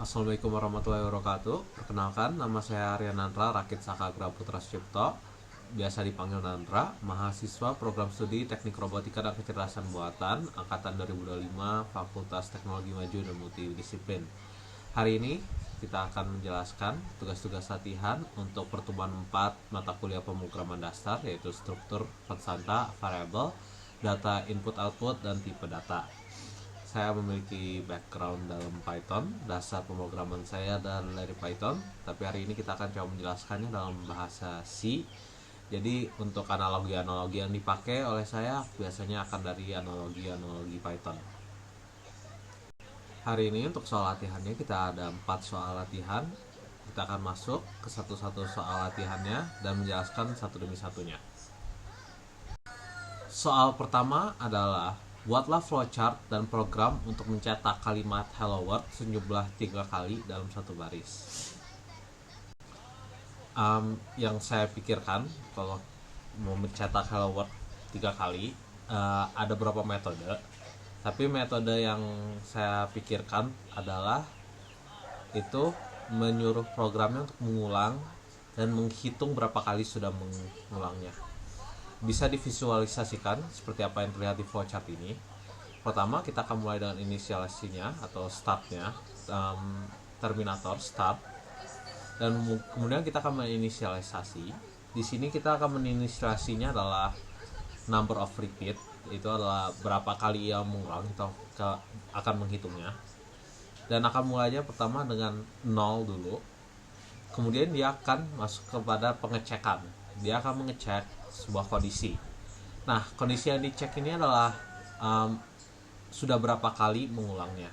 Assalamualaikum warahmatullahi wabarakatuh. Perkenalkan, nama saya Arya Nandra Rakit Sakagra Putra Sucipto, biasa dipanggil Nandra, mahasiswa program studi Teknik Robotika dan Kecerdasan Buatan angkatan 2025 Fakultas Teknologi Maju dan Multidisiplin. Hari ini kita akan menjelaskan tugas-tugas latihan untuk pertemuan 4 mata kuliah pemrograman dasar, yaitu struktur, konstanta, variabel, data input output, dan tipe data. Saya memiliki background dalam Python, dasar pemrograman saya dan dari Python, tapi hari ini kita akan coba menjelaskannya dalam bahasa C. Jadi untuk analogi-analogi yang dipakai oleh saya biasanya akan dari analogi-analogi Python. Hari ini untuk soal latihannya kita ada 4 soal latihan. Kita akan masuk ke satu-satu soal latihannya dan menjelaskan satu demi satunya. Soal pertama adalah buatlah flowchart dan program untuk mencetak kalimat hello world sejumlah 3 kali dalam satu baris. Yang saya pikirkan kalau mau mencetak hello world 3 kali, ada beberapa metode. Tapi metode yang saya pikirkan adalah itu menyuruh programnya untuk mengulang dan menghitung berapa kali sudah mengulangnya. Bisa divisualisasikan seperti apa yang terlihat di flowchart ini. Pertama, kita akan mulai dengan inisialisasinya atau startnya, terminator start, dan kemudian kita akan menginisialisasi. Di sini kita akan menginisialisasinya adalah number of repeat, itu adalah berapa kali ia mengulang, kita akan menghitungnya. Dan akan mulainya pertama dengan 0 dulu. Kemudian dia akan masuk kepada pengecekan. Dia akan mengecek sebuah kondisi. Nah, kondisi yang dicek ini adalah sudah berapa kali mengulangnya.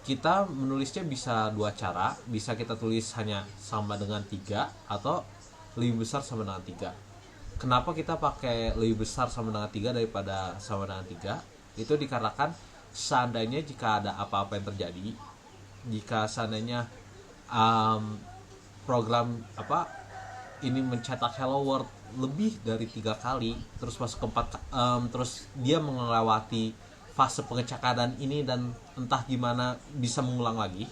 Kita menulisnya bisa 2 cara. Bisa kita tulis hanya sama dengan 3 atau lebih besar sama dengan 3. Kenapa kita pakai lebih besar sama dengan 3 daripada sama dengan 3? Itu dikarenakan seandainya jika ada apa-apa yang terjadi, jika seandainya program ini mencetak hello world lebih dari 3 kali, terus masuk ke 4, terus dia melewati fase pengecekan ini dan entah gimana bisa mengulang lagi,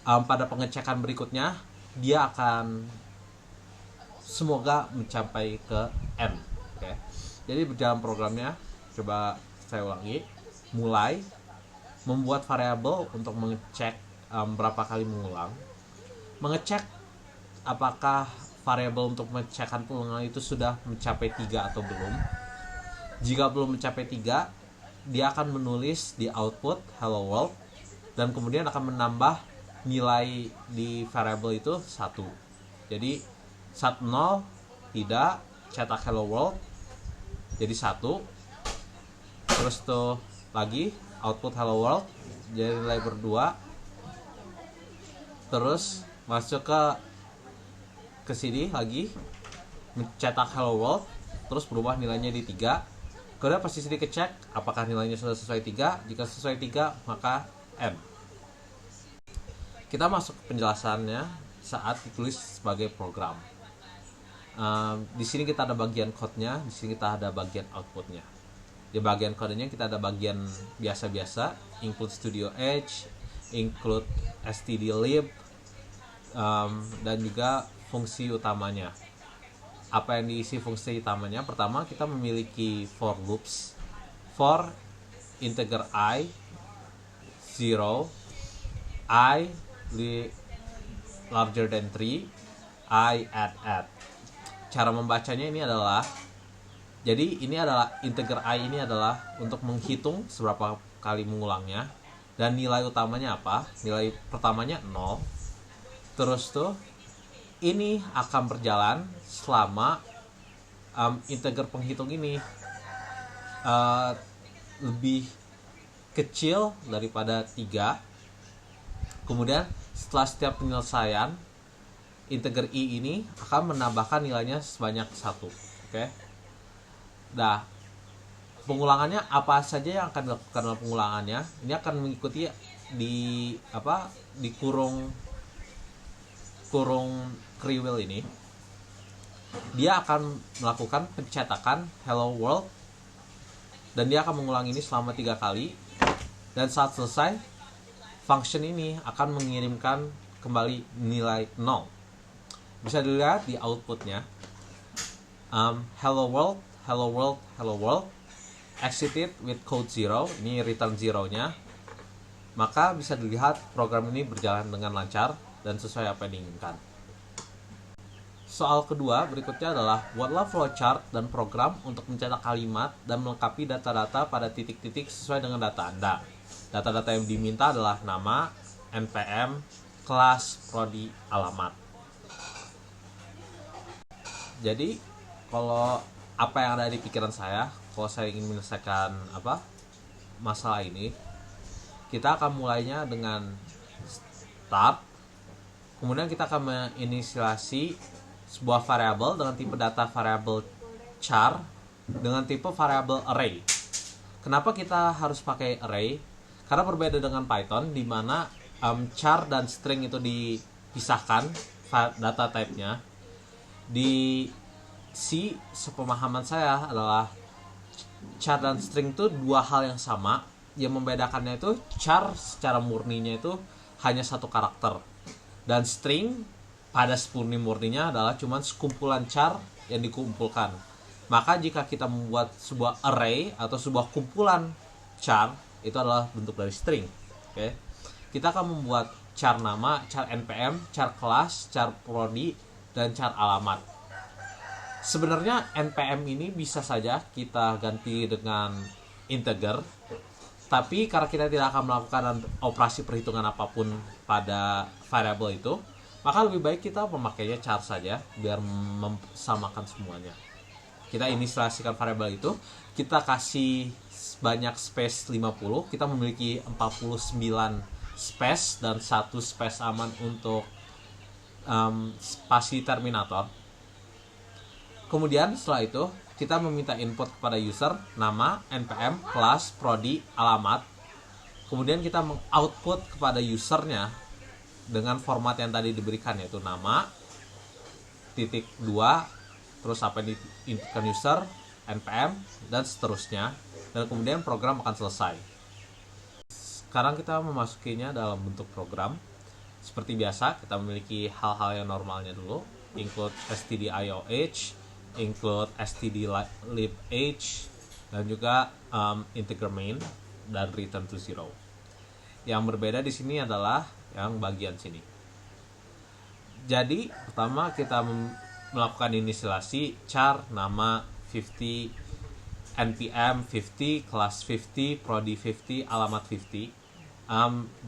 pada pengecekan berikutnya dia akan semoga mencapai ke N. Oke. Jadi berjalan programnya, coba saya ulangi. Mulai membuat variabel untuk mengecek berapa kali mengulang, mengecek apakah variabel untuk mengecekkan pengulangan itu sudah mencapai 3 atau belum. Jika belum mencapai 3, dia akan menulis di output hello world dan kemudian akan menambah nilai di variabel itu 1. Jadi saat 0 tidak cetak hello world jadi 1. Terus tuh lagi output hello world jadi nilai berdua. Terus masuk ke sini lagi mencetak hello world, terus berubah nilainya di 3. Kemudian pas di sini kecek apakah nilainya sudah sesuai 3. Jika sesuai 3 maka N. Kita masuk ke penjelasannya saat ditulis sebagai program. Di sini kita ada bagian code-nya, di sini kita ada bagian output-nya. Di bagian kodenya kita ada bagian biasa-biasa, include Studio Edge, include stdlib, dan juga fungsi utamanya. Apa yang diisi fungsi utamanya? Pertama, kita memiliki for loops. For integer I 0, I larger than 3, I add. Cara membacanya ini adalah, jadi ini adalah integer I ini adalah untuk menghitung seberapa kali mengulangnya, dan nilai utamanya apa? Nilai pertamanya 0. Terus tuh ini akan berjalan selama integer penghitung ini lebih kecil daripada 3. Kemudian setelah setiap penyelesaian, integer I ini akan menambahkan nilainya sebanyak 1. Oke. Nah, pengulangannya apa saja yang akan dilakukan dalam pengulangannya? Ini akan mengikuti di kurung kriwil ini. Dia akan melakukan pencetakan hello world dan dia akan mengulangi ini selama 3 kali, dan saat selesai function ini akan mengirimkan kembali nilai 0. Bisa dilihat di outputnya, hello world, hello world, hello world, exited with code 0, ini return 0-nya. Maka bisa dilihat program ini berjalan dengan lancar dan sesuai apa yang diinginkan. Soal kedua berikutnya adalah buatlah flowchart dan program untuk mencetak kalimat dan melengkapi data-data pada titik-titik sesuai dengan data Anda. Data-data yang diminta adalah nama, npm, kelas, prodi, alamat. Jadi kalau apa yang ada di pikiran saya, kalau saya ingin menyelesaikan masalah ini, kita akan mulainya dengan start, kemudian kita akan menginisiasi sebuah variabel dengan tipe data variabel char dengan tipe variabel array. Kenapa kita harus pakai array? Karena berbeda dengan Python di mana char dan string itu dipisahkan data type-nya. Di C, sepemahaman saya adalah char dan string itu dua hal yang sama. Yang membedakannya itu char secara murninya itu hanya satu karakter, dan string pada murninya adalah cuma sekumpulan char yang dikumpulkan. Maka jika kita membuat sebuah array atau sebuah kumpulan char, itu adalah bentuk dari string. Oke. Kita akan membuat char nama, char npm, char kelas, char prodi, dan char alamat. Sebenarnya npm ini bisa saja kita ganti dengan integer, tapi karena kita tidak akan melakukan operasi perhitungan apapun pada variabel itu, maka lebih baik kita memakainya char saja biar mensamakan semuanya. Kita inisialisasikan variabel itu, kita kasih banyak space 50, kita memiliki 49 space dan 1 space aman untuk spasi terminator. Kemudian setelah itu kita meminta input kepada user, nama, npm, kelas, prodi, alamat. Kemudian kita mengoutput kepada usernya dengan format yang tadi diberikan, yaitu nama, titik 2, terus apa yang diinputkan user, npm, dan seterusnya. Dan kemudian program akan selesai. Sekarang kita memasukinya dalam bentuk program. Seperti biasa, kita memiliki hal-hal yang normalnya dulu, include stdioh, include stdlibh, dan juga integer main dan return to 0. Yang berbeda di sini adalah yang bagian sini. Jadi pertama kita melakukan inisialisasi char, nama 50, npm 50, kelas 50, prodi 50, alamat 50.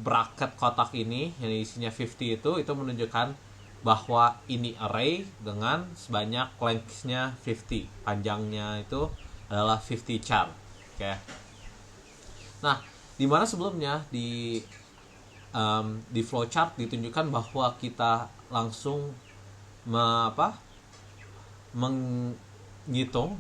Bracket kotak ini yang isinya 50 itu menunjukkan bahwa ini array dengan sebanyak length-nya 50, panjangnya itu adalah 50 char. Oke. Nah, di mana sebelumnya di flowchart ditunjukkan bahwa kita langsung menghitung,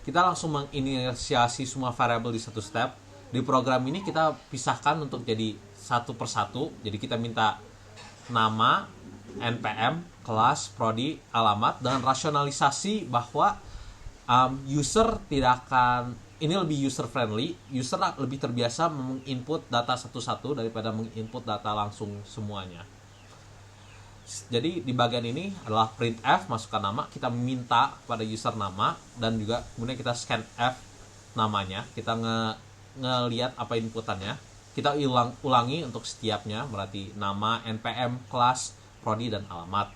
kita langsung menginisiasi semua variabel di satu step. Di program ini kita pisahkan untuk jadi satu persatu. Jadi kita minta nama, npm, kelas, prodi, alamat, dengan rasionalisasi bahwa user tidak akan, ini lebih user friendly, user lebih terbiasa menginput data satu-satu daripada menginput data langsung semuanya. Jadi di bagian ini adalah printf, masukkan nama, kita minta kepada user nama, dan juga kemudian kita scanf namanya, kita ngelihat apa inputannya, kita ulangi untuk setiapnya, berarti nama, npm, kelas, prodi, dan alamat.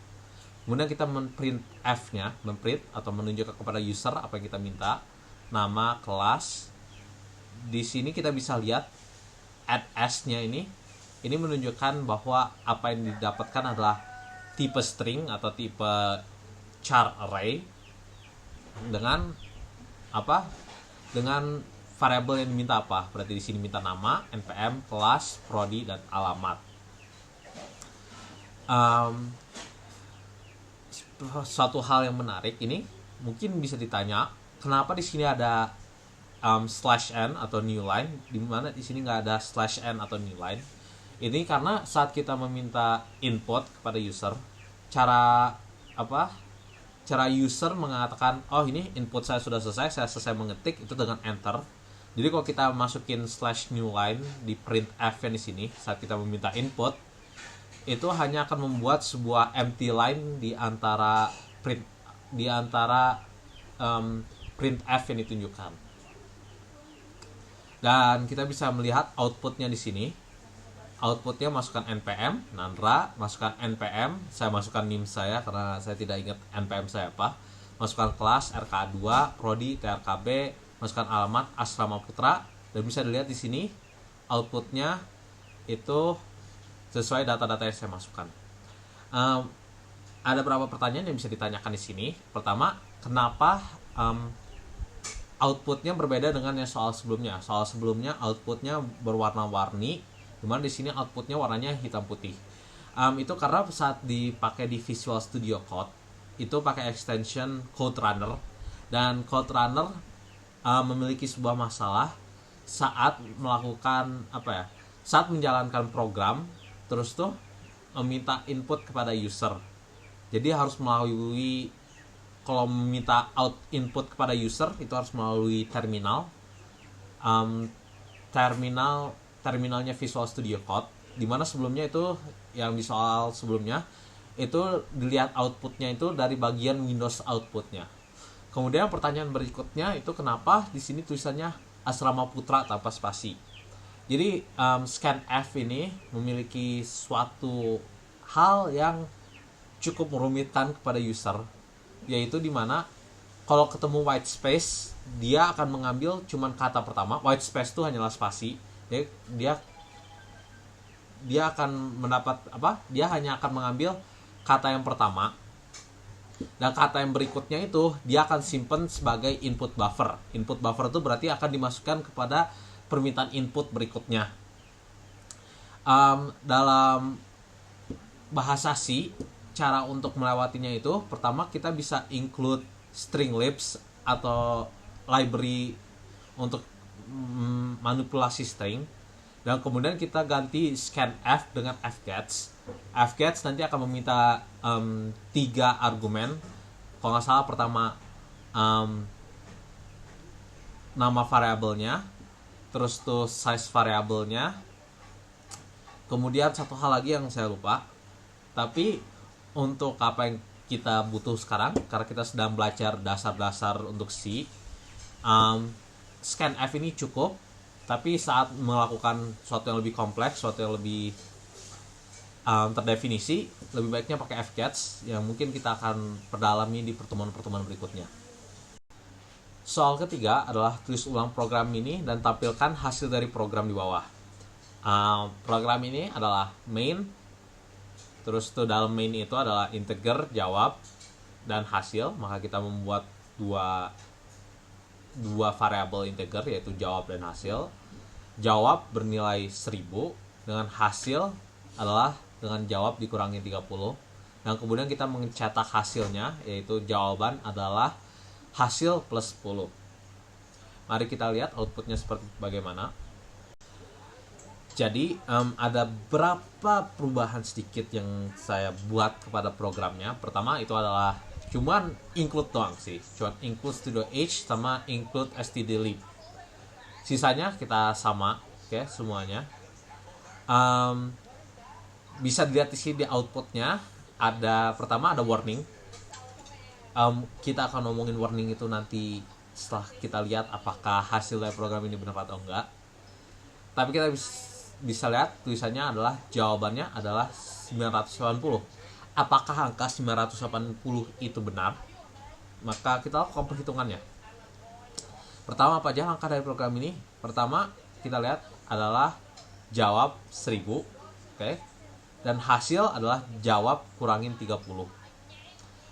Kemudian kita memprint f-nya, memprint atau menunjukkan kepada user apa yang kita minta, nama, kelas. Di sini kita bisa lihat add s-nya ini menunjukkan bahwa apa yang didapatkan adalah tipe string atau tipe char array dengan dengan variabel yang diminta apa. Berarti di sini minta nama, npm, kelas, prodi, dan alamat. Suatu hal yang menarik ini mungkin bisa ditanya, kenapa di sini ada /n atau new line, di mana di sini nggak ada /n atau new line? Ini karena saat kita meminta input kepada user, cara user mengatakan, oh ini input saya sudah selesai, saya selesai mengetik, itu dengan enter. Jadi kalau kita masukin slash new line di printf yang di sini saat kita meminta input, itu hanya akan membuat sebuah empty line di antara printf yang ditunjukkan. Dan kita bisa melihat outputnya di sini. Outputnya masukkan npm, Nandra, masukkan npm, saya masukkan nim saya karena saya tidak ingat npm saya apa. Masukkan kelas rk2, prodi, trkb, masukkan alamat Asrama Putra, dan bisa dilihat di sini outputnya itu sesuai data-data yang saya masukkan. Ada beberapa pertanyaan yang bisa ditanyakan di sini. Pertama, kenapa outputnya berbeda dengan yang soal sebelumnya? Soal sebelumnya outputnya berwarna-warni, dimana di sini outputnya warnanya hitam putih. Itu karena saat dipakai di Visual Studio Code itu pakai extension Code Runner, dan Code Runner memiliki sebuah masalah saat melakukan saat menjalankan program terus tuh meminta input kepada user. Jadi harus melalui, kalau meminta input kepada user itu harus melalui terminal. Terminalnya Visual Studio Code, dimana sebelumnya itu yang di soal sebelumnya itu dilihat outputnya itu dari bagian Windows outputnya. Kemudian pertanyaan berikutnya itu kenapa di sini tulisannya Asrama Putra tanpa spasi. Jadi scanf ini memiliki suatu hal yang cukup merumitkan kepada user, yaitu dimana kalau ketemu white space dia akan mengambil cuman kata pertama. White space itu hanyalah spasi. Dia akan mendapat dia hanya akan mengambil kata yang pertama, dan kata yang berikutnya itu dia akan simpan sebagai input buffer. Input buffer itu berarti akan dimasukkan kepada permintaan input berikutnya. Dalam bahasa C, cara untuk melewatinya itu pertama kita bisa include string libs atau library untuk manipulasi string, dan kemudian kita ganti scanf dengan fgets. Fgets nanti akan meminta 3 argumen. Kalau nggak salah pertama nama variabelnya, terus tuh size variabelnya, kemudian satu hal lagi yang saya lupa. Tapi untuk apa yang kita butuh sekarang, karena kita sedang belajar dasar-dasar untuk C, scanf ini cukup. Tapi saat melakukan sesuatu yang lebih kompleks, sesuatu yang lebih terdefinisi, lebih baiknya pakai fgets yang mungkin kita akan perdalami di pertemuan-pertemuan berikutnya. Soal ketiga adalah tulis ulang program ini dan tampilkan hasil dari program di bawah. Program ini adalah main, terus tuh dalam main itu adalah integer, jawab, dan hasil. Maka kita membuat dua variabel integer, yaitu jawab dan hasil. Jawab bernilai 1000, dengan hasil adalah dengan jawab dikurangi 30, dan kemudian kita mencetak hasilnya, yaitu jawaban adalah hasil plus 10. Mari kita lihat outputnya seperti bagaimana. Jadi ada beberapa perubahan sedikit yang saya buat kepada programnya. Pertama itu adalah cuman include doang sih, cuman include studio H sama include stdlib. Sisanya kita sama, oke, semuanya. Bisa dilihat di sini di outputnya pertama ada warning. Kita akan ngomongin warning itu nanti setelah kita lihat apakah hasil dari program ini benar atau enggak. Tapi kita bisa lihat tulisannya adalah jawabannya adalah 980. Apakah angka 980 itu benar? Maka kita lakukan perhitungannya. Pertama, apa aja angka dari program ini? Pertama, kita lihat adalah jawab 1000, oke. Dan hasil adalah jawab kurangin 30.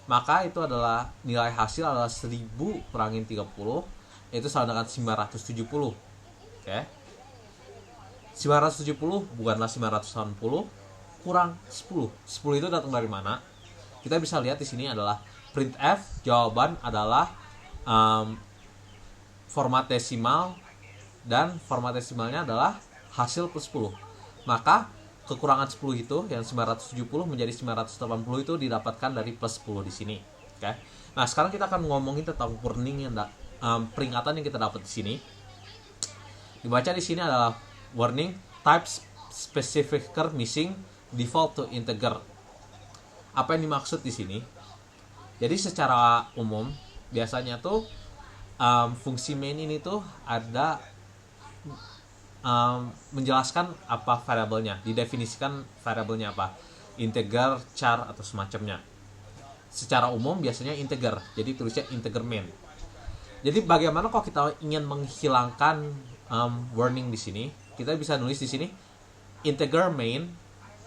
Maka itu adalah nilai hasil adalah 1000 kurangin 30, itu sama dengan 970. Oke. 970 bukanlah 980 kurang 10. 10 itu datang dari mana? Kita bisa lihat di sini adalah printf, jawaban adalah format desimal, dan format desimalnya adalah hasil plus 10. Maka kekurangan 10 itu yang 970 menjadi 980 itu didapatkan dari plus 10 di sini. Oke. Nah, sekarang kita akan ngomongin tentang warning yang peringatan yang kita dapat di sini. Dibaca di sini adalah warning type specifier missing default to integer. Apa yang dimaksud di sini? Jadi secara umum biasanya tuh fungsi main ini tuh ada menjelaskan apa variabelnya, didefinisikan variabelnya apa, integer, char atau semacamnya. Secara umum biasanya integer, jadi tulisnya integer main. Jadi bagaimana kalau kita ingin menghilangkan warning di sini? Kita bisa nulis di sini integer main,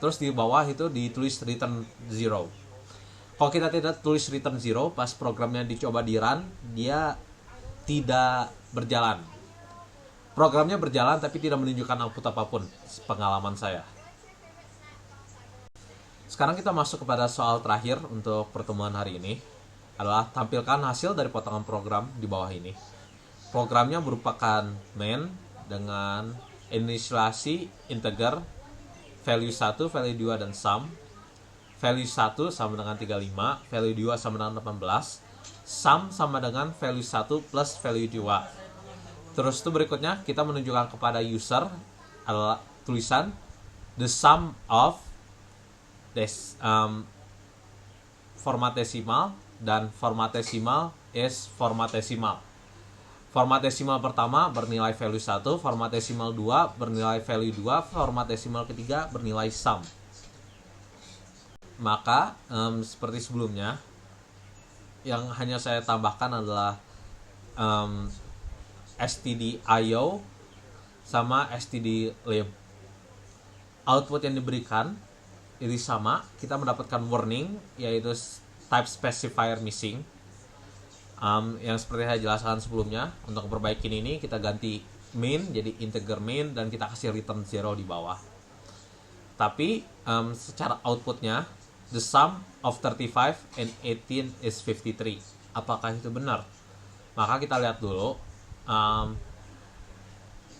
terus di bawah itu ditulis return 0. Kalau kita tidak tulis return 0, pas programnya dicoba di run, dia tidak berjalan. Programnya berjalan tapi tidak menunjukkan output apapun, pengalaman saya. Sekarang kita masuk kepada soal terakhir untuk pertemuan hari ini, adalah tampilkan hasil dari potongan program di bawah ini. Programnya merupakan main dengan inisialisasi integer, value 1, value 2, dan sum. Value 1 sama dengan 35, value 2 sama dengan 18, sum sama dengan value 1 plus value 2. Terus itu berikutnya kita menunjukkan kepada user adalah tulisan the sum of format desimal dan format desimal is format desimal. Format desimal pertama bernilai value 1, format desimal 2 bernilai value 2, format desimal ketiga bernilai sum. Maka seperti sebelumnya, yang hanya saya tambahkan adalah stdio sama stdlib. Output yang diberikan ini sama, kita mendapatkan warning yaitu type specifier missing. Yang seperti saya jelaskan sebelumnya, untuk memperbaiki ini kita ganti main jadi integer main dan kita kasih return 0 di bawah. Tapi secara outputnya the sum of 35 and 18 is 53. Apakah itu benar? Maka kita lihat dulu.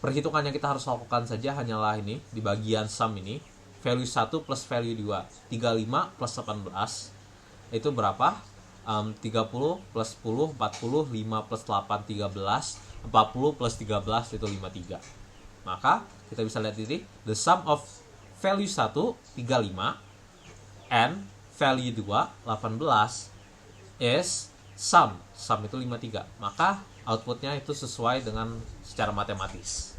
Perhitungan yang kita harus lakukan saja hanyalah ini di bagian sum ini, value 1 plus value 2, 35 plus 18 itu berapa? 30 plus 10, 40, 5 plus 8, 13, 40 plus 13 itu 53. Maka kita bisa lihat ini, the sum of value 1, 35 and value 2, 18 is sum itu 53. Maka outputnya itu sesuai dengan secara matematis.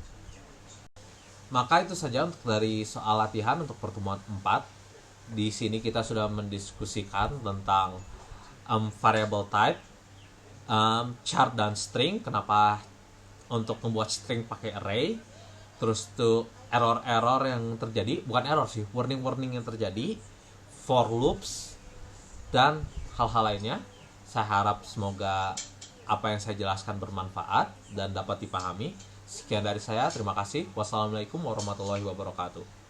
Maka itu saja untuk dari soal latihan untuk pertemuan 4. Di sini kita sudah mendiskusikan tentang variable type, char dan string. Kenapa untuk membuat string pakai array? Terus tuh error-error yang terjadi, bukan error sih, warning-warning yang terjadi, for loops dan hal-hal lainnya. Saya harap semoga apa yang saya jelaskan bermanfaat dan dapat dipahami. Sekian dari saya, terima kasih. Wassalamualaikum warahmatullahi wabarakatuh.